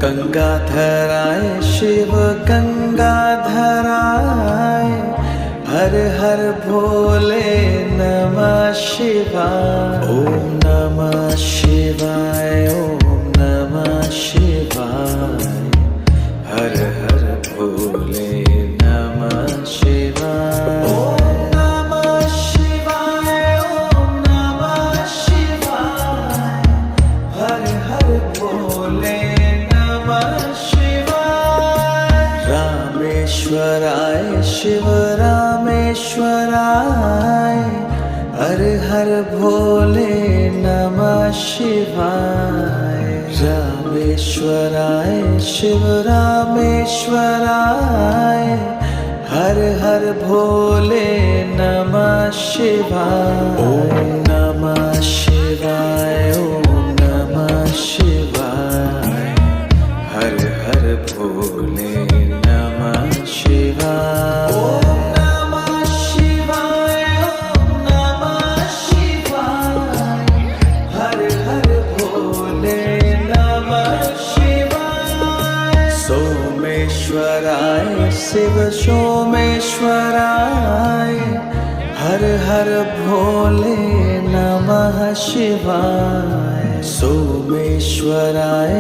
गंगाधराय शिव गंगाधराय, हर हर भोले नमः शिवाय। ओम नमः शिवाय, ओम नमः शिवाय, हर हर भोले नमः शिवाय। ओम नमः शिवाय, ओम नमः शिवाय, हर हर भोले नमः शिवाय। रामेश्वराय शिव रामेश्वराय, हर हर भोले नमः शिवाय। रामेश्वराय शिव रामेश्वराय, हर हर भोले नमः शिवाय। ओम नमः शिवाय, ओम नमः शिवाय, हर हर भोले नमः शिवाय। ओम नमः शिवाय, ओम नमः शिवाय, हर हर भोले नमः शिवाय। सोमेश्वराय शिव सोमेश्वराय, हर हर भोले नमः शिवाय। सोमेश्वराय